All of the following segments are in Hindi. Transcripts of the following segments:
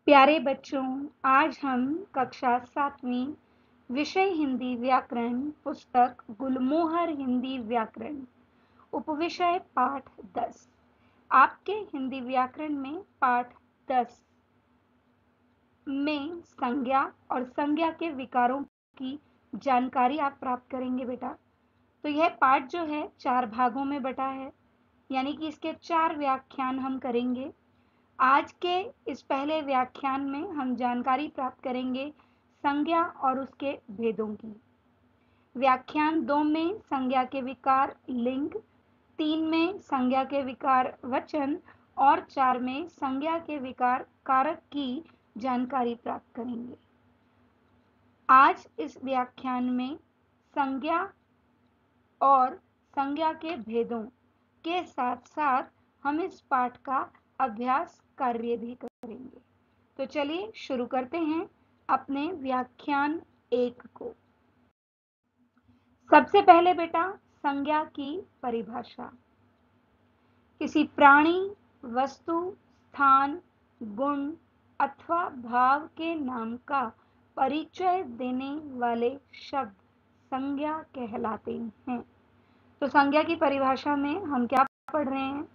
प्यारे बच्चों, आज हम कक्षा 7वीं विषय हिंदी व्याकरण पुस्तक गुलमोहर हिंदी व्याकरण उपविषय पाठ 10 आपके हिंदी व्याकरण में पाठ 10 में संज्ञा और संज्ञा के विकारों की जानकारी आप प्राप्त करेंगे बेटा। तो यह पाठ जो है 4 भागों में बटा है, यानी कि इसके 4 व्याख्यान हम करेंगे। आज के इस पहले व्याख्यान में हम जानकारी प्राप्त करेंगे संज्ञा और उसके भेदों की। व्याख्यान 2 में संज्ञा के विकार लिंग, 3 में संज्ञा के विकार वचन और 4 में संज्ञा के विकार कारक की जानकारी प्राप्त करेंगे। आज इस व्याख्यान में संज्ञा और संज्ञा के भेदों के साथ साथ हम इस पाठ का अभ्यास कार्य भी करेंगे। तो चलिए शुरू करते हैं अपने व्याख्यान 1 को। सबसे पहले बेटा संज्ञा की परिभाषा। किसी प्राणी, वस्तु, स्थान, गुण अथवा भाव के नाम का परिचय देने वाले शब्द संज्ञा कहलाते हैं। तो संज्ञा की परिभाषा में हम क्या पढ़ रहे हैं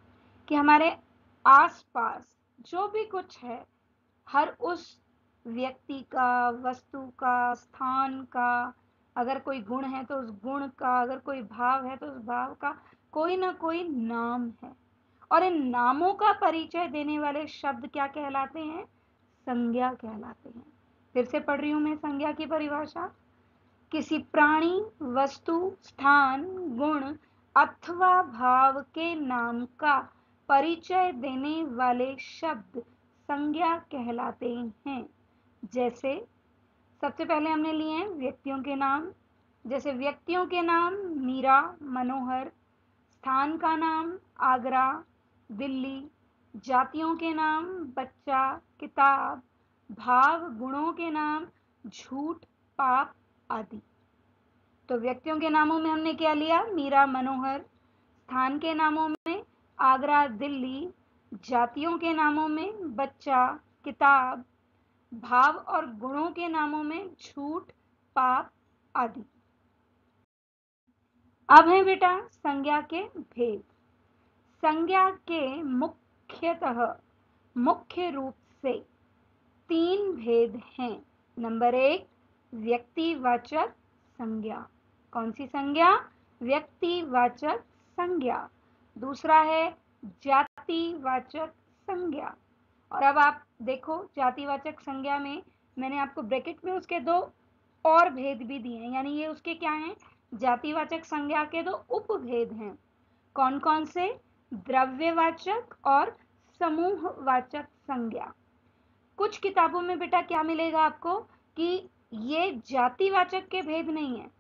कि हमारे आसपास जो भी कुछ है, हर उस व्यक्ति का, वस्तु का, स्थान का, अगर कोई गुण है तो उस गुण का, अगर कोई भाव है तो उस भाव का कोई ना कोई नाम है, और इन नामों का परिचय देने वाले शब्द क्या कहलाते हैं? संज्ञा कहलाते हैं। फिर से पढ़ रही हूं मैं संज्ञा की परिभाषा। किसी प्राणी, वस्तु, स्थान, गुण अथवा भाव के नाम का परिचय देने वाले शब्द संज्ञा कहलाते हैं। जैसे सबसे पहले हमने लिए हैं व्यक्तियों के नाम। जैसे व्यक्तियों के नाम मीरा, मनोहर। स्थान का नाम आगरा, दिल्ली। जातियों के नाम बच्चा, किताब। भाव गुणों के नाम झूठ, पाप आदि। तो व्यक्तियों के नामों में हमने क्या लिया? मीरा, मनोहर। स्थान के नामों में आगरा, दिल्ली। जातियों के नामों में बच्चा, किताब। भाव और गुणों के नामों में झूठ, पाप आदि। अब है बेटा संज्ञा के भेद। संज्ञा के मुख्य रूप से 3 भेद हैं। नंबर 1 व्यक्तिवाचक संज्ञा। कौन सी संज्ञा? व्यक्तिवाचक संज्ञा। दूसरा है जातिवाचक संज्ञा। और अब आप देखो जातिवाचक संज्ञा में मैंने आपको ब्रैकेट में उसके 2 और भेद भी दिए हैं, यानी ये उसके क्या हैं? जातिवाचक संज्ञा के 2 उपभेद हैं। कौन कौन से? द्रव्यवाचक और समूहवाचक संज्ञा। कुछ किताबों में बेटा क्या मिलेगा आपको कि ये जातिवाचक के भेद नहीं है।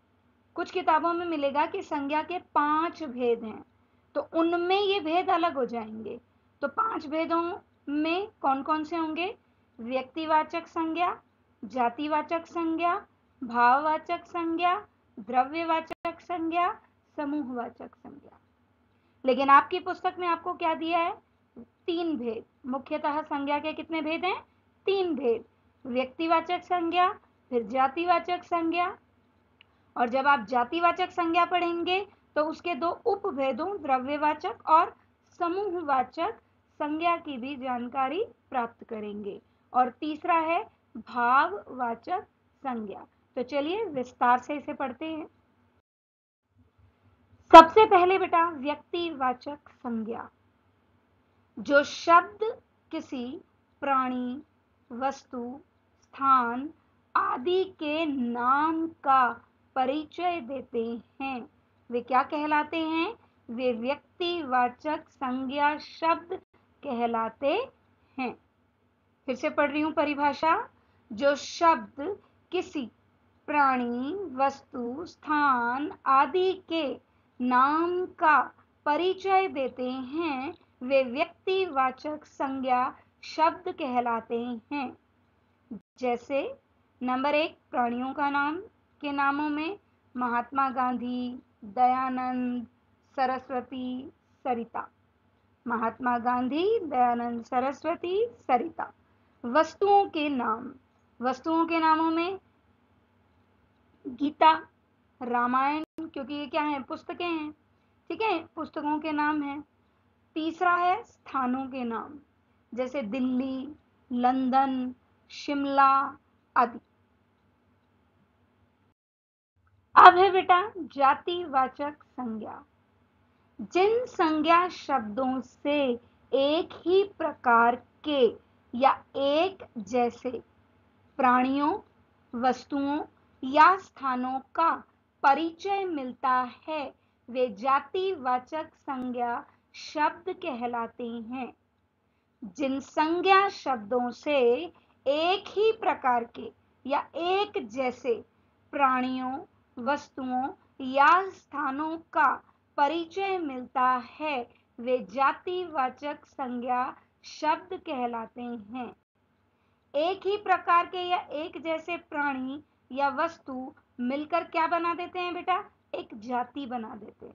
कुछ किताबों में मिलेगा कि संज्ञा के 5 भेद हैं, तो उनमें ये भेद अलग हो जाएंगे। तो 5 भेदों में कौन कौन से होंगे? व्यक्तिवाचक संज्ञा, जातिवाचक संज्ञा, भाववाचक संज्ञा, द्रव्यवाचक संज्ञा, समूहवाचक संज्ञा। लेकिन आपकी पुस्तक में आपको क्या दिया है? 3 भेद। मुख्यतः संज्ञा के कितने भेद हैं? 3 भेद। व्यक्तिवाचक संज्ञा, फिर जातिवाचक संज्ञा, और जब आप जातिवाचक संज्ञा पढ़ेंगे तो उसके 2 उपभेदों द्रव्यवाचक और समूहवाचक संज्ञा की भी जानकारी प्राप्त करेंगे। और तीसरा है भाववाचक संज्ञा। तो चलिए विस्तार से इसे पढ़ते हैं। सबसे पहले बेटा व्यक्तिवाचक संज्ञा। जो शब्द किसी प्राणी, वस्तु, स्थान आदि के नाम का परिचय देते हैं, वे क्या कहलाते हैं? वे व्यक्तिवाचक संज्ञा शब्द कहलाते हैं। फिर से पढ़ रही हूं परिभाषा। जो शब्द किसी प्राणी, वस्तु, स्थान आदि के नाम का परिचय देते हैं, वे व्यक्तिवाचक संज्ञा शब्द कहलाते हैं। जैसे नंबर 1 प्राणियों का नाम के नामों में महात्मा गांधी, दयानंद, सरस्वती, सरिता। महात्मा गांधी, दयानंद, सरस्वती, सरिता। वस्तुओं के नाम, वस्तुओं के नामों में गीता, रामायण, क्योंकि ये क्या है, पुस्तकें हैं, ठीक है, पुस्तकों के नाम हैं। तीसरा है स्थानों के नाम, जैसे दिल्ली, लंदन, शिमला आदि। अब है बेटा जातिवाचक संज्ञा। जिन संज्ञा शब्दों से एक ही प्रकार के या एक जैसे प्राणियों, वस्तुओं या स्थानों का परिचय मिलता है, वे जातिवाचक संज्ञा शब्द कहलाते हैं। जिन संज्ञा शब्दों से एक ही प्रकार के या एक जैसे प्राणियों, वस्तुओं या स्थानों का परिचय मिलता है, वे जातिवाचक संज्ञा शब्द कहलाते हैं। एक ही प्रकार के या एक जैसे प्राणी या वस्तु मिलकर क्या बना देते हैं बेटा, एक जाति बना देते हैं,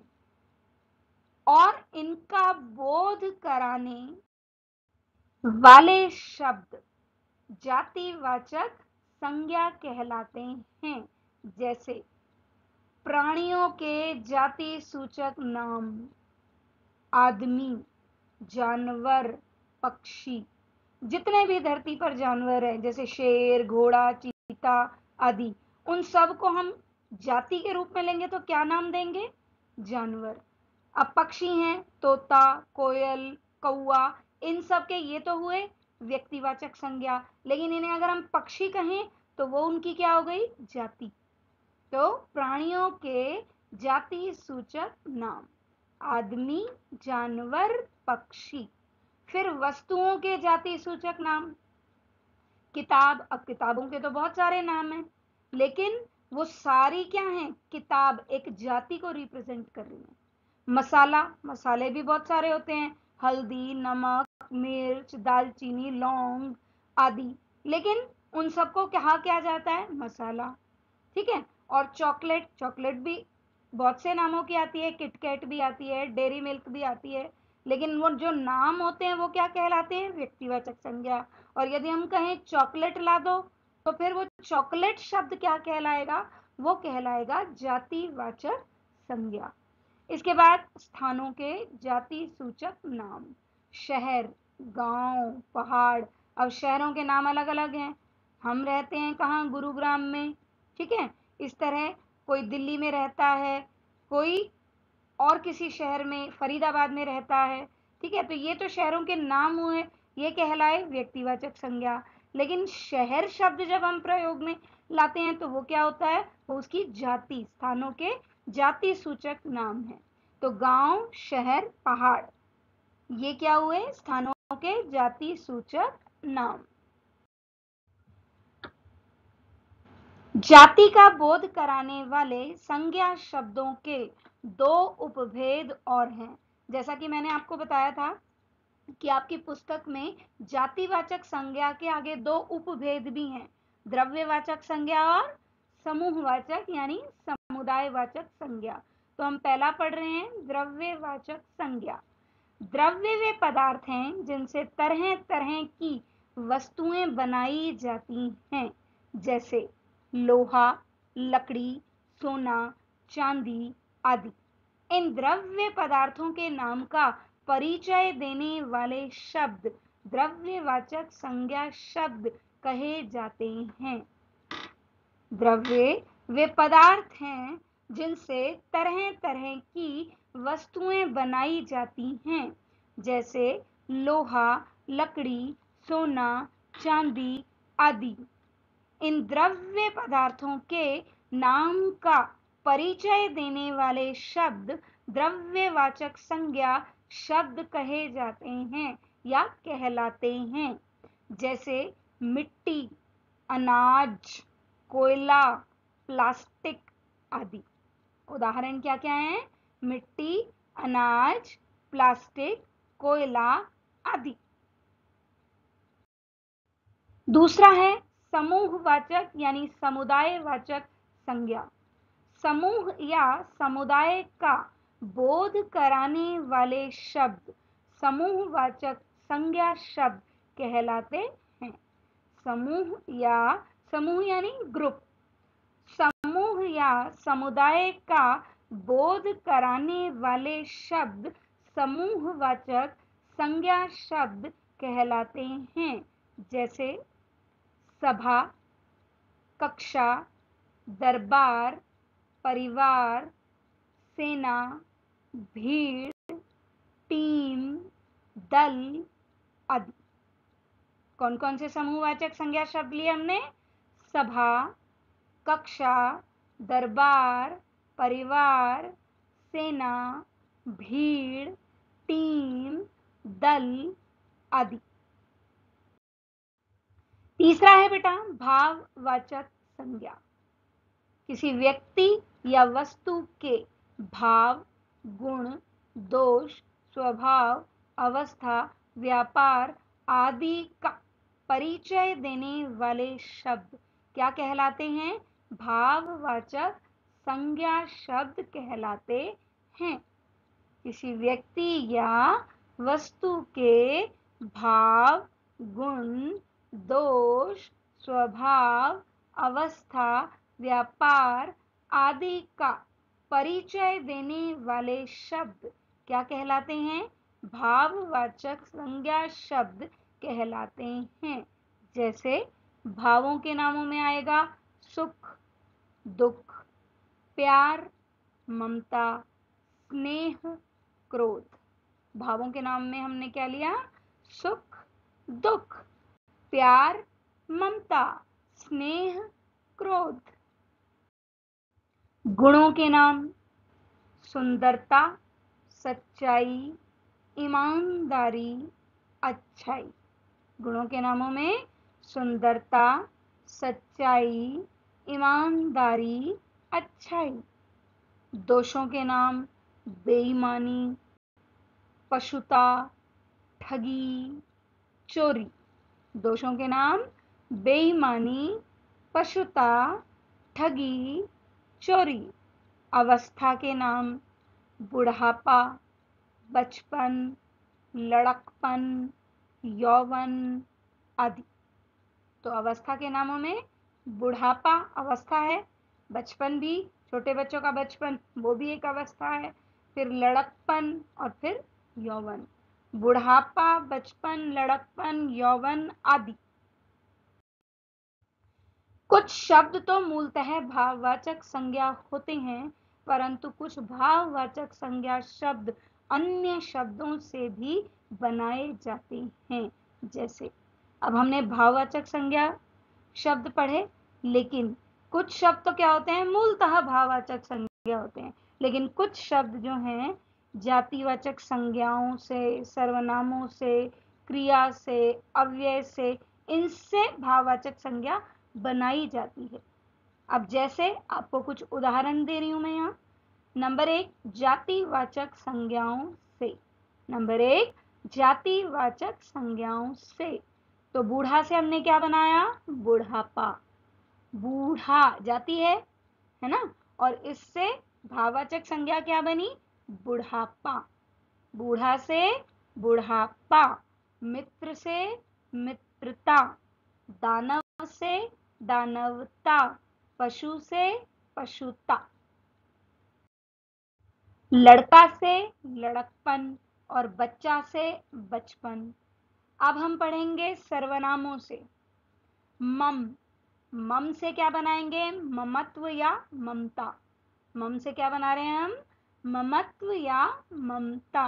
और इनका बोध कराने वाले शब्द जातिवाचक संज्ञा कहलाते हैं। जैसे प्राणियों के जाति सूचक नाम आदमी, जानवर, पक्षी, जितने भी धरती पर जानवर हैं, जैसे शेर, घोड़ा, चीता आदि, उन सब को हम जाति के रूप में लेंगे तो क्या नाम देंगे, जानवर। अब पक्षी हैं, तोता, कोयल, कौआ, इन सब के ये तो हुए व्यक्तिवाचक संज्ञा, लेकिन इन्हें अगर हम पक्षी कहें तो वो उनकी क्या हो गई, जाति। तो प्राणियों के जाति सूचक नाम आदमी, जानवर, पक्षी। फिर वस्तुओं के जाति सूचक नाम किताब। अब किताबों के तो बहुत सारे नाम हैं, लेकिन वो सारी क्या हैं, किताब एक जाति को रिप्रेजेंट कर रही है। मसाला, मसाले भी बहुत सारे होते हैं, हल्दी, नमक, मिर्च, दालचीनी, लौंग आदि, लेकिन उन सबको कहा क्या जाता है, मसाला, ठीक है। और चॉकलेट, चॉकलेट भी बहुत से नामों की आती है, किटकैट भी आती है, डेयरी मिल्क भी आती है, लेकिन वो जो नाम होते हैं वो क्या कहलाते हैं, व्यक्तिवाचक संज्ञा। और यदि हम कहें चॉकलेट ला दो, तो फिर वो चॉकलेट शब्द क्या कहलाएगा, वो कहलाएगा जातिवाचक संज्ञा। इसके बाद स्थानों के जाति सूचक नाम, शहर, गांव, पहाड़। अब शहरों के नाम अलग अलग हैं, हम रहते हैं कहाँ, गुरुग्राम में, ठीक है। इस तरह कोई दिल्ली में रहता है, कोई और किसी शहर में, फरीदाबाद में रहता है, ठीक है। तो ये तो शहरों के नाम हुए, ये कहलाए व्यक्तिवाचक संज्ञा। लेकिन शहर शब्द जब हम प्रयोग में लाते हैं तो वो क्या होता है, वो उसकी जाति, स्थानों के जाति सूचक नाम है। तो गांव, शहर, पहाड़, ये क्या हुए, स्थानों के जाति सूचक नाम। जाति का बोध कराने वाले संज्ञा शब्दों के दो उपभेद और हैं। जैसा कि मैंने आपको बताया था कि आपकी पुस्तक में जातिवाचक संज्ञा के आगे दो उपभेद भी हैं, द्रव्यवाचक संज्ञा और समूहवाचक यानी समुदायवाचक संज्ञा। तो हम पहला पढ़ रहे हैं द्रव्यवाचक संज्ञा। द्रव्य वे पदार्थ हैं जिनसे तरह तरह की वस्तुएं बनाई जाती हैं, जैसे लोहा, लकड़ी, सोना, चांदी आदि। इन द्रव्य पदार्थों के नाम का परिचय देने वाले शब्द द्रव्यवाचक संज्ञा शब्द कहे जाते हैं। द्रव्य वे पदार्थ हैं जिनसे तरह तरह की वस्तुएं बनाई जाती हैं, जैसे लोहा, लकड़ी, सोना, चांदी आदि। इन द्रव्य पदार्थों के नाम का परिचय देने वाले शब्द द्रव्यवाचक संज्ञा शब्द कहे जाते हैं या कहलाते हैं। जैसे मिट्टी, अनाज, कोयला, प्लास्टिक आदि। उदाहरण क्या क्या है, मिट्टी, अनाज, प्लास्टिक, कोयला आदि। दूसरा है समूहवाचक यानी समुदायवाचक संज्ञा। समूह या समुदाय का बोध कराने वाले शब्द समूहवाचक संज्ञा शब्द कहलाते हैं। समूह यानी ग्रुप, समूह या समुदाय का बोध कराने वाले शब्द समूहवाचक संज्ञा शब्द कहलाते हैं। जैसे सभा, कक्षा, दरबार, परिवार, सेना, भीड़, टीम, दल आदि। कौन कौन से समूहवाचक संज्ञा शब्द लिए हमने? सभा, कक्षा, दरबार, परिवार, सेना, भीड़, टीम, दल आदि। तीसरा है बेटा भाववाचक संज्ञा। किसी व्यक्ति या वस्तु के भाव, गुण, दोष, स्वभाव, अवस्था, व्यापार आदि का परिचय देने वाले शब्द क्या कहलाते हैं? भाववाचक संज्ञा शब्द कहलाते हैं। किसी व्यक्ति या वस्तु के भाव, गुण, दोष, स्वभाव, अवस्था, व्यापार आदि का परिचय देने वाले शब्द क्या कहलाते हैं? भाववाचक संज्ञा शब्द कहलाते हैं। जैसे भावों के नामों में आएगा सुख, दुख, प्यार, ममता, स्नेह, क्रोध। भावों के नाम में हमने क्या लिया? सुख, दुख, प्यार, ममता, स्नेह, क्रोध। गुणों के नाम सुंदरता, सच्चाई, ईमानदारी, अच्छाई। गुणों के नामों में सुंदरता, सच्चाई, ईमानदारी, अच्छाई। दोषों के नाम बेईमानी, पशुता, ठगी, चोरी। दोषों के नाम बेईमानी, पशुता, ठगी, चोरी। अवस्था के नाम बुढ़ापा, बचपन, लड़कपन, यौवन आदि। तो अवस्था के नामों में बुढ़ापा अवस्था है, बचपन भी, छोटे बच्चों का बचपन वो भी एक अवस्था है, फिर लड़कपन और फिर यौवन। बुढ़ापा, बचपन, लड़कपन, यौवन आदि। कुछ शब्द तो मूलतः भाववाचक संज्ञा होते हैं, परंतु कुछ भाववाचक संज्ञा शब्द अन्य शब्दों से भी बनाए जाते हैं। जैसे अब हमने भाववाचक संज्ञा शब्द पढ़े, लेकिन कुछ शब्द तो क्या होते हैं? मूलतः भाववाचक संज्ञा होते हैं। लेकिन कुछ शब्द जो हैं जातिवाचक संज्ञाओं से, सर्वनामों से, क्रिया से, अव्यय से, इनसे भाववाचक संज्ञा बनाई जाती है। अब जैसे आपको कुछ उदाहरण दे रही हूं मैं यहाँ। नंबर 1 जातिवाचक संज्ञाओं से। नंबर 1 जातिवाचक संज्ञाओं से। तो बूढ़ा से हमने क्या बनाया? बुढ़ापा। बूढ़ा जाति है ना? और इससे भाववाचक संज्ञा क्या बनी? बुढ़ापा। बूढ़ा से बुढ़ापा। मित्र से मित्रता। दानव से दानवता। पशु से पशुता। लड़का से लड़कपन और बच्चा से बचपन। अब हम पढ़ेंगे सर्वनामों से। मम, मम से क्या बनाएंगे? ममत्व या ममता। मम से क्या बना रहे हैं हम? ममत्व या ममता।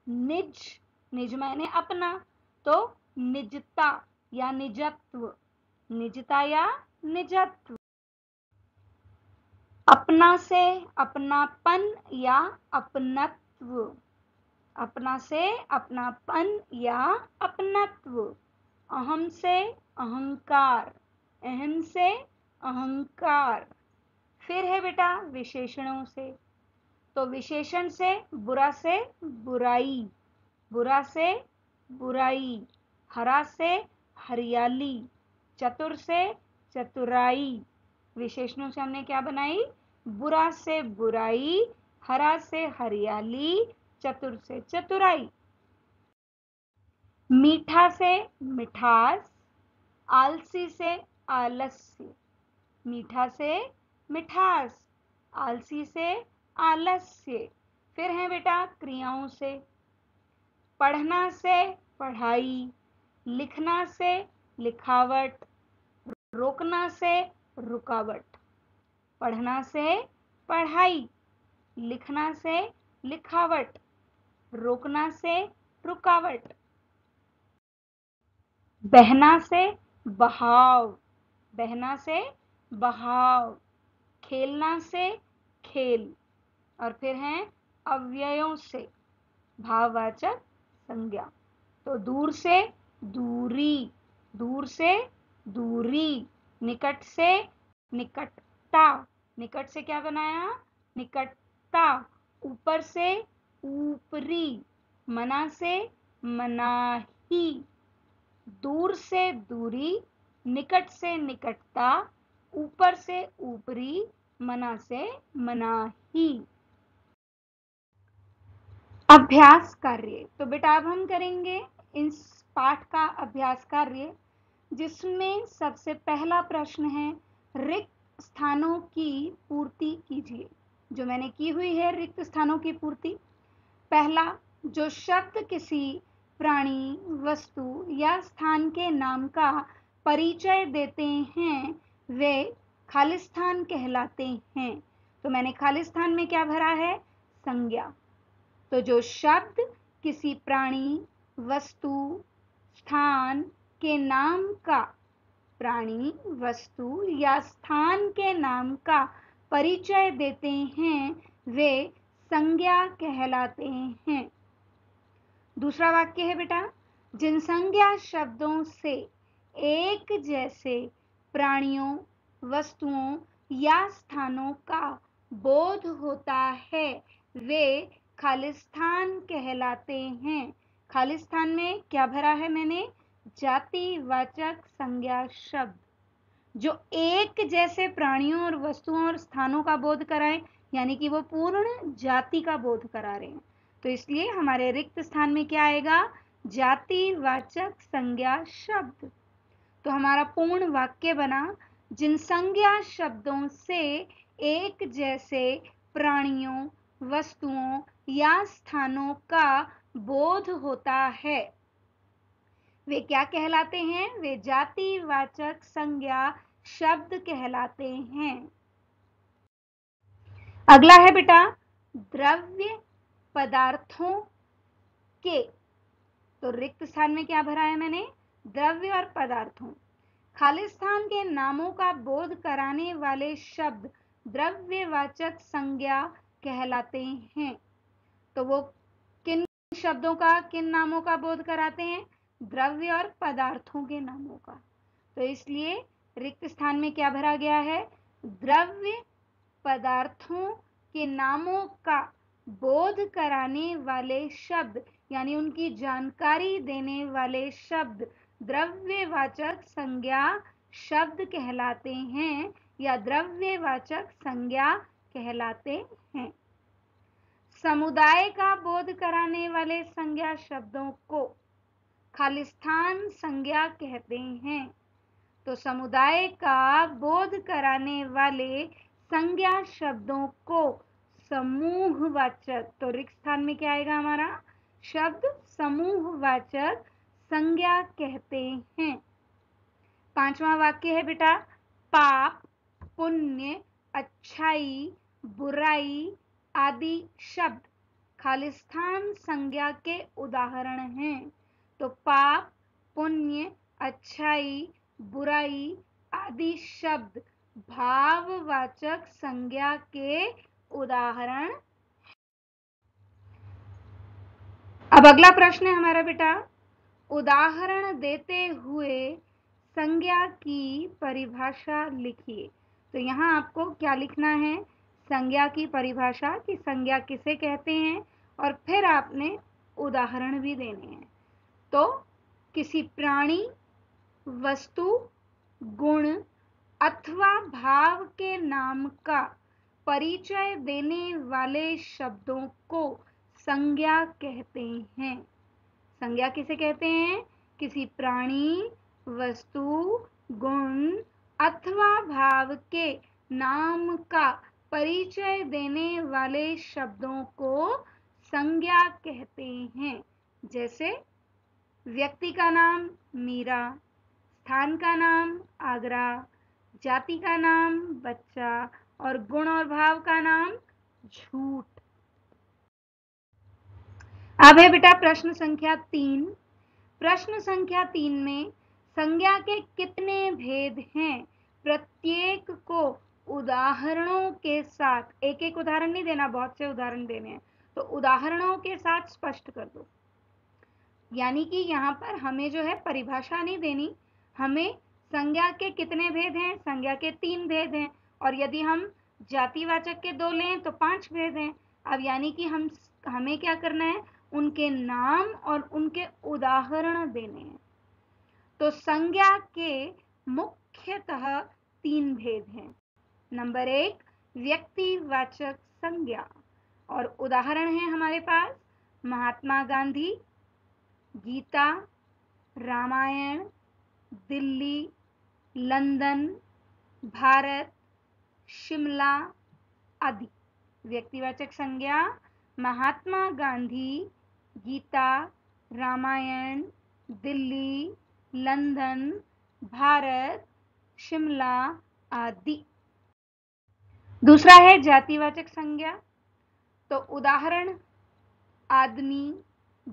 निज, निज माने अपना, तो निजता या निजत्व। निजता या निजत्व। अपना से अपनापन या अपनत्व। अपना से अपनापन या अपनत्व। अहम से अहंकार। अहम से अहंकार। फिर है बेटा विशेषणों से। तो विशेषण से बुरा से बुराई। बुरा से बुराई। हरा से हरियाली। चतुर से चतुराई। विशेषणों से हमने क्या बनाई? बुरा से बुराई, हरा से हरियाली, चतुर से चतुराई। मीठा से मिठास, आलसी से आलस्य, मीठा से मिठास, आलसी से आलस्य। फिर है बेटा क्रियाओं से, पढ़ना से पढ़ाई, लिखना से लिखावट, रोकना से रुकावट। पढ़ना से पढ़ाई, लिखना से लिखावट, रोकना से रुकावट। बहना से बहाव, बहना से बहाव, खेलना से खेल। और फिर हैं अव्ययों से, भाववाचक संज्ञा। तो दूर से दूरी, दूर से दूरी, निकट से निकटता, निकट से क्या बनाया, निकटता, ऊपर से ऊपरी, मना से मनाही, दूर से दूरी, निकट से निकटता, ऊपर से ऊपरी, मना से मनाही। अभ्यास कार्य। तो बेटा अब हम करेंगे इस पाठ का अभ्यास कार्य, जिसमें सबसे पहला प्रश्न है रिक्त स्थानों की पूर्ति कीजिए। जो मैंने की हुई है रिक्त स्थानों की पूर्ति। पहला, जो शब्द किसी प्राणी, वस्तु या स्थान के नाम का परिचय देते हैं वे खालिस्थान कहलाते हैं। तो मैंने खालिस्थान में क्या भरा है, संज्ञा। तो जो शब्द किसी प्राणी, वस्तु, स्थान के नाम का, प्राणी, वस्तु या स्थान के नाम का परिचय देते हैं वे संज्ञा कहलाते हैं। दूसरा वाक्य है बेटा, जिन संज्ञा शब्दों से एक जैसे प्राणियों, वस्तुओं या स्थानों का बोध होता है वे खालिस्थान कहलाते हैं। खालिस्थान में क्या भरा है मैंने, जातिवाचक संज्ञा शब्द। जो एक जैसे प्राणियों और वस्तुओं और स्थानों का बोध कराएं, यानी कि वो पूर्ण जाति का बोध करा रहे हैं। तो इसलिए हमारे रिक्त स्थान में क्या आएगा, जातिवाचक संज्ञा शब्द। तो हमारा पूर्ण वाक्य बना, जिन संज्ञा शब्दों से एक जैसे प्राणियों, वस्तुओं या स्थानों का बोध होता है वे क्या कहलाते हैं, वे जातिवाचक संज्ञा शब्द कहलाते हैं। अगला है बेटा द्रव्य पदार्थों के। तो रिक्त स्थान में क्या भरा है मैंने, द्रव्य और पदार्थों। खालिस्थान के नामों का बोध कराने वाले शब्द द्रव्यवाचक संज्ञा कहलाते हैं। तो वो किन शब्दों का, किन नामों का बोध कराते हैं, द्रव्य और पदार्थों के नामों का। तो इसलिए रिक्त स्थान में क्या भरा गया है, द्रव्य पदार्थों के नामों का बोध कराने वाले शब्द, यानी उनकी जानकारी देने वाले शब्द द्रव्यवाचक संज्ञा शब्द कहलाते हैं या द्रव्यवाचक संज्ञा कहलाते हैं। समुदाय का बोध कराने वाले संज्ञा शब्दों को खालिस्थान संज्ञा कहते हैं। तो समुदाय का बोध कराने वाले संज्ञा शब्दों को समूहवाचक, तो रिक्त स्थान में क्या आएगा हमारा शब्द, समूहवाचक संज्ञा कहते हैं। पांचवा वाक्य है बेटा, पाप, पुण्य, अच्छाई, बुराई आदि शब्द खालिस्थान संज्ञा के उदाहरण हैं। तो पाप, पुण्य, अच्छाई, बुराई आदि शब्द भाववाचक संज्ञा के उदाहरण। अब अगला प्रश्न है हमारा बेटा, उदाहरण देते हुए संज्ञा की परिभाषा लिखिए। तो यहाँ आपको क्या लिखना है, संज्ञा की परिभाषा, कि संज्ञा किसे कहते हैं, और फिर आपने उदाहरण भी देने हैं। तो किसी प्राणी, वस्तु, गुण अथवा भाव के नाम का परिचय देने वाले शब्दों को संज्ञा कहते हैं। संज्ञा किसे कहते हैं, किसी प्राणी, वस्तु, गुण अथवा भाव के नाम का परिचय देने वाले शब्दों को संज्ञा कहते हैं। जैसे व्यक्ति का नाम मीरा, स्थान का नाम आगरा, जाति का नाम बच्चा और गुण और भाव का नाम झूठ। अब है बेटा प्रश्न संख्या 3। प्रश्न संख्या 3 में संज्ञा के कितने भेद हैं? प्रत्येक को उदाहरणों के साथ, एक एक उदाहरण नहीं देना, बहुत से उदाहरण देने हैं, तो उदाहरणों के साथ स्पष्ट कर दो। यानी कि यहाँ पर हमें जो है परिभाषा नहीं देनी, हमें संज्ञा के कितने भेद हैं? संज्ञा के 3 भेद हैं, और यदि हम जातिवाचक के 2 लें तो 5 भेद हैं। अब यानी कि हमें क्या करना है? उनके नाम और उनके उदाहरण देने हैं। तो संज्ञा के मुख्यतः 3 भेद हैं। नंबर 1 व्यक्तिवाचक संज्ञा, और उदाहरण है हमारे पास महात्मा गांधी, गीता, रामायण, दिल्ली, लंदन, भारत, शिमला आदि। व्यक्तिवाचक संज्ञा महात्मा गांधी, गीता, रामायण, दिल्ली, लंदन, भारत, शिमला आदि। दूसरा है जातिवाचक संज्ञा, तो उदाहरण आदमी,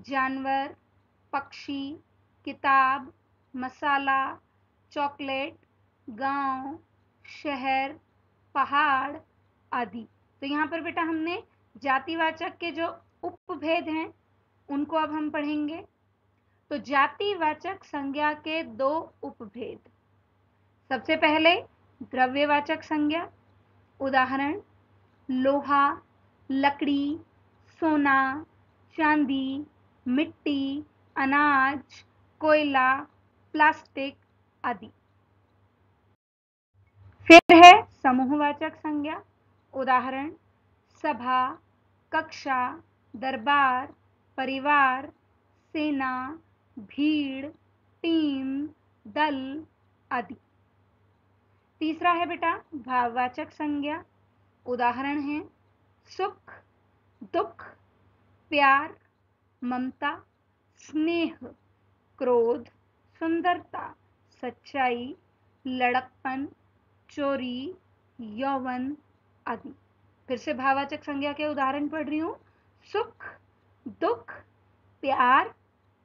जानवर, पक्षी, किताब, मसाला, चॉकलेट, गांव, शहर, पहाड़ आदि। तो यहाँ पर बेटा हमने जातिवाचक के जो उपभेद हैं उनको अब हम पढ़ेंगे। तो जातिवाचक संज्ञा के 2 उपभेद। सबसे पहले द्रव्यवाचक संज्ञा, उदाहरण लोहा, लकड़ी, सोना, चांदी, मिट्टी, अनाज, कोयला, प्लास्टिक आदि। फिर है समूहवाचक संज्ञा, उदाहरण सभा, कक्षा, दरबार, परिवार, सेना, भीड़, टीम, दल आदि। तीसरा है बेटा भाववाचक संज्ञा, उदाहरण है सुख, दुख, प्यार, ममता, स्नेह, क्रोध, सुंदरता, सच्चाई, लड़कपन, चोरी, यौवन आदि। फिर से भाववाचक संज्ञा के उदाहरण पढ़ रही हूं। सुख, दुख, प्यार,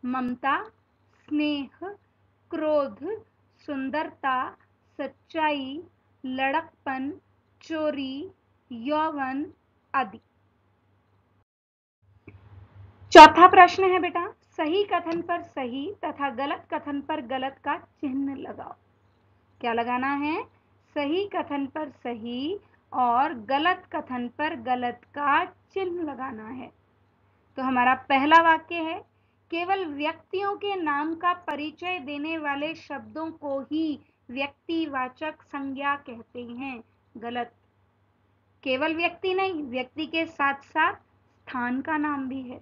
ममता, स्नेह, क्रोध, सुंदरता, सच्चाई, लड़कपन, चोरी, यौवन आदि। चौथा प्रश्न है बेटा सही कथन पर सही तथा गलत कथन पर गलत का चिन्ह लगाओ। क्या लगाना है? सही कथन पर सही और गलत कथन पर गलत का चिन्ह लगाना है। तो हमारा पहला वाक्य है केवल व्यक्तियों के नाम का परिचय देने वाले शब्दों को ही व्यक्तिवाचक संज्ञा कहते हैं। गलत। केवल व्यक्ति नहीं, व्यक्ति के साथ साथ स्थान का नाम भी है,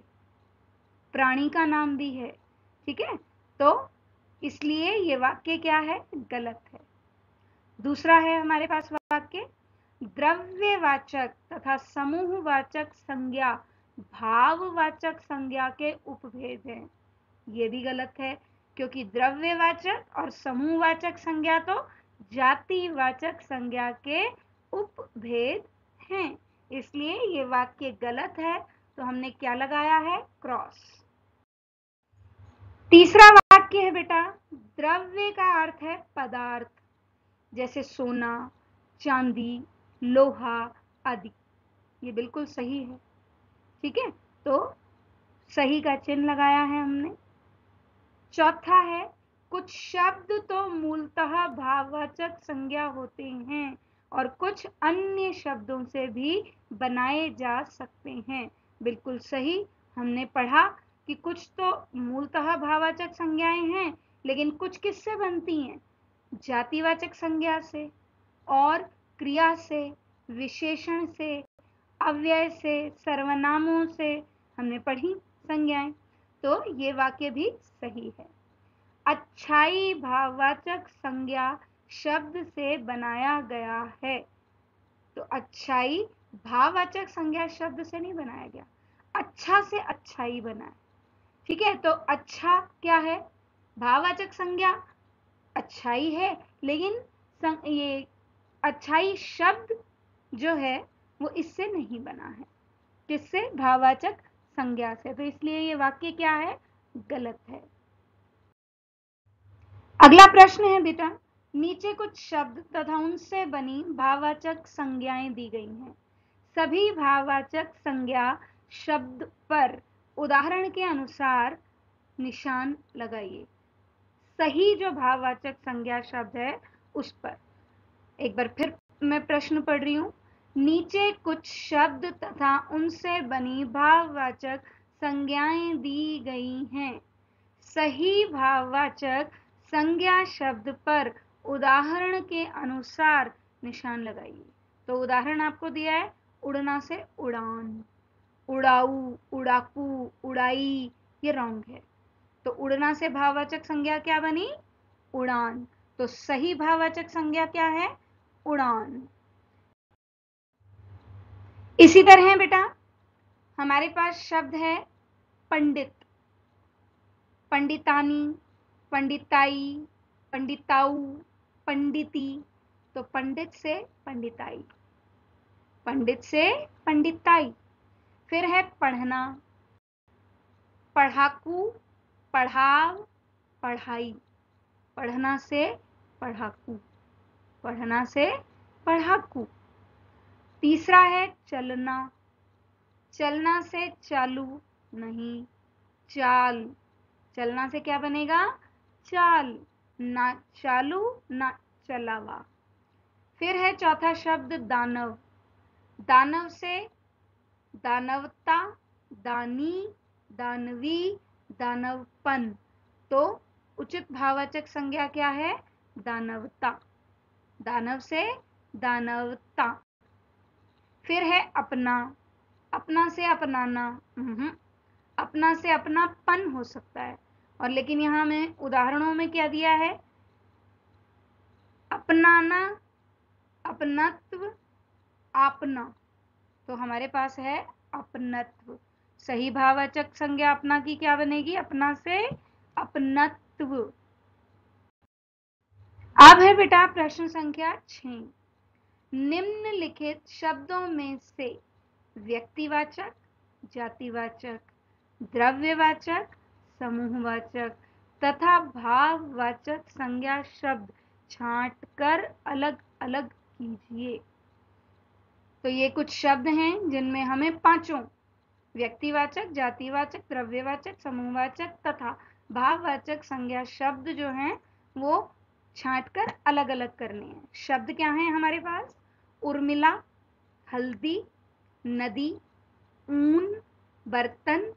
प्राणी का नाम भी है। ठीक है, तो इसलिए ये वाक्य क्या है? गलत है। दूसरा है हमारे पास वाक्य द्रव्यवाचक तथा समूहवाचक संज्ञा भाववाचक संज्ञा के उपभेद हैं। ये भी गलत है, क्योंकि द्रव्यवाचक और समूहवाचक संज्ञा तो जातिवाचक संज्ञा के उपभेद हैं। इसलिए ये वाक्य गलत है, तो हमने क्या लगाया है? क्रॉस। तीसरा वाक्य है बेटा द्रव्य का अर्थ है पदार्थ, जैसे सोना, चांदी, लोहा आदि। ये बिल्कुल सही है। ठीक है, तो सही का चिन्ह लगाया है हमने। चौथा है कुछ शब्द तो मूलतः भाववाचक संज्ञा होते हैं और कुछ अन्य शब्दों से भी बनाए जा सकते हैं। बिल्कुल सही। हमने पढ़ा कि कुछ तो मूलतः भाववाचक संज्ञाएं हैं, लेकिन कुछ किससे बनती हैं? जातिवाचक संज्ञा से और क्रिया से, विशेषण से, अव्यय से, सर्वनामों से हमने पढ़ी संज्ञाएं। तो ये वाक्य भी सही है। अच्छाई भाववाचक संज्ञा शब्द से बनाया गया है। तो अच्छाई भाववाचक संज्ञा शब्द से नहीं बनाया गया, अच्छा से अच्छाई बना है। ठीक है, तो अच्छा क्या है? भाववाचक संज्ञा अच्छाई है, लेकिन ये अच्छाई शब्द जो है वो इससे नहीं बना है। किससे? भाववाचक संज्ञा से। तो इसलिए ये वाक्य क्या है? गलत है। अगला प्रश्न है बेटा, नीचे कुछ शब्द तथा उनसे बनी भाववाचक संज्ञाएं दी गई हैं। सभी भाववाचक संज्ञा शब्द पर उदाहरण के अनुसार निशान लगाइए। सही जो भाववाचक संज्ञा शब्द है उस पर। एक बार फिर मैं प्रश्न पढ़ रही हूं। नीचे कुछ शब्द तथा उनसे बनी भाववाचक संज्ञाएं दी गई हैं। सही भाववाचक संज्ञा शब्द पर उदाहरण के अनुसार निशान लगाइए। तो उदाहरण आपको दिया है, उड़ना से उड़ान, उड़ाऊ, उड़ाकू, उड़ाई, ये रॉन्ग है। तो उड़ना से भाववाचक संज्ञा क्या बनी? उड़ान। तो सही भाववाचक संज्ञा क्या है? उड़ान। इसी तरह बेटा हमारे पास शब्द है पंडित, पंडितानी, पंडिताई, पंडिताऊ, पंडिती। तो पंडित से पंडिताई, पंडित से पंडिताई। फिर है पढ़ना, पढ़ाकू, पढ़ाव, पढ़ाई। पढ़ना से पढ़ाकू, पढ़ना से पढ़ाकू। तीसरा है चलना, चलना से चालू नहीं, चाल। चलना से क्या बनेगा? चाल। ना चालू ना चलावा। फिर है चौथा शब्द दानव, दानव से दानवता, दानी, दानवी, दानवपन। तो उचित भाववाचक संज्ञा क्या है? दानवता। दानव से दानवता। फिर है अपना, अपना से अपनाना। अपना से अपनापन हो सकता है, और लेकिन यहां में उदाहरणों में क्या दिया है? अपनाना, अपनत्व, आपना। तो हमारे पास है अपनत्व। सही भाववाचक संज्ञा अपना की क्या बनेगी? अपना से अपनत्व। अब है बेटा प्रश्न संख्या 6। निम्नलिखित शब्दों में से व्यक्तिवाचक, जातिवाचक, द्रव्यवाचक, समूहवाचक तथा भाववाचक संज्ञा शब्द छांटकर अलग अलग कीजिए। तो ये कुछ शब्द हैं जिनमें हमें पांचों व्यक्तिवाचक, जातिवाचक, द्रव्यवाचक, समूहवाचक तथा भाववाचक संज्ञा शब्द जो हैं वो छांटकर अलग अलग करने हैं। शब्द क्या हैं हमारे पास? उर्मिला, हल्दी, नदी, ऊन, बर्तन,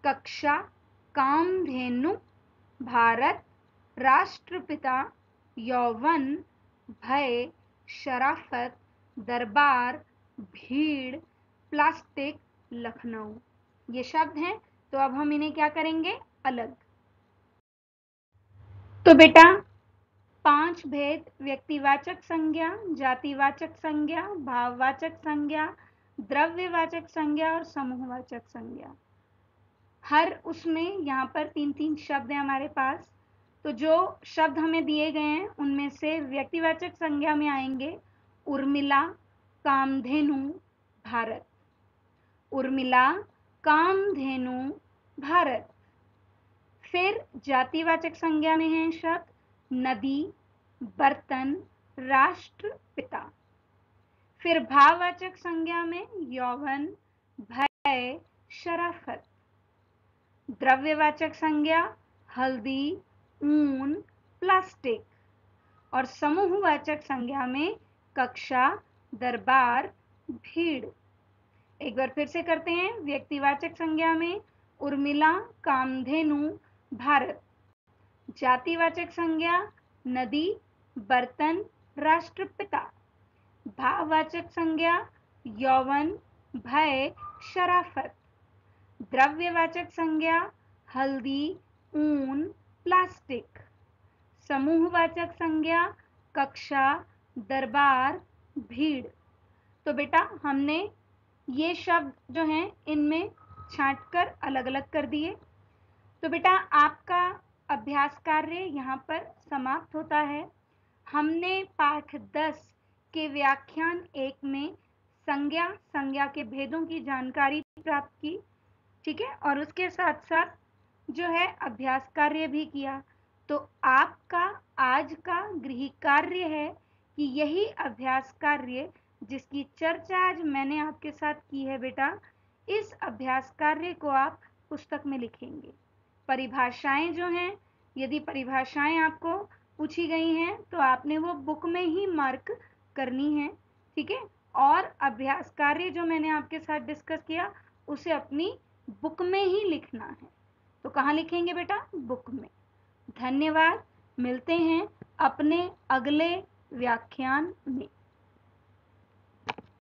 कक्षा, कामधेनु, भारत, राष्ट्रपिता, यौवन, भय, शराफत, दरबार, भीड़, प्लास्टिक, लखनऊ। ये शब्द हैं। तो अब हम इन्हें क्या करेंगे? अलग। तो बेटा 5 भेद: व्यक्तिवाचक संज्ञा, जातिवाचक संज्ञा, भाववाचक संज्ञा, द्रव्यवाचक संज्ञा और समूहवाचक संज्ञा। हर उसमें यहाँ पर 3-3 शब्द हैं हमारे पास। तो जो शब्द हमें दिए गए हैं उनमें से व्यक्तिवाचक संज्ञा में आएंगे उर्मिला, कामधेनु, भारत। उर्मिला, कामधेनु, भारत। फिर जातिवाचक संज्ञा में है शब्द नदी, बर्तन, राष्ट्रपिता। फिर भाववाचक संज्ञा में यौवन, भय, शराफत। द्रव्यवाचक संज्ञा हल्दी, ऊन, प्लास्टिक। और समूहवाचक संज्ञा में कक्षा, दरबार, भीड़। एक बार फिर से करते हैं। व्यक्तिवाचक संज्ञा में उर्मिला, कामधेनु, भारत। जातिवाचक संज्ञा नदी, बर्तन, राष्ट्रपिता। भाववाचक संज्ञा यौवन, भय, शराफत। द्रव्यवाचक संज्ञा हल्दी, ऊन, प्लास्टिक। समूहवाचक संज्ञा कक्षा, दरबार, भीड़। तो बेटा हमने ये शब्द जो हैं इनमें छांटकर अलग अलग कर दिए। तो बेटा आपका अभ्यास कार्य यहाँ पर समाप्त होता है। हमने पाठ 10 के व्याख्यान 1 में संज्ञा के भेदों की जानकारी प्राप्त की, ठीक है, और उसके साथ साथ जो है अभ्यास कार्य भी किया। तो आपका आज का गृह कार्य है कि यही अभ्यास कार्य जिसकी चर्चा आज मैंने आपके साथ की है बेटा, इस अभ्यास कार्य को आप पुस्तक में लिखेंगे। परिभाषाएं जो हैं, यदि परिभाषाएं आपको पूछी गई हैं तो आपने वो बुक में ही मार्क करनी है, ठीक है, और अभ्यास कार्य जो मैंने आपके साथ डिस्कस किया उसे अपनी बुक में ही लिखना है। तो कहाँ लिखेंगे बेटा? बुक में। धन्यवाद, मिलते हैं अपने अगले व्याख्यान में।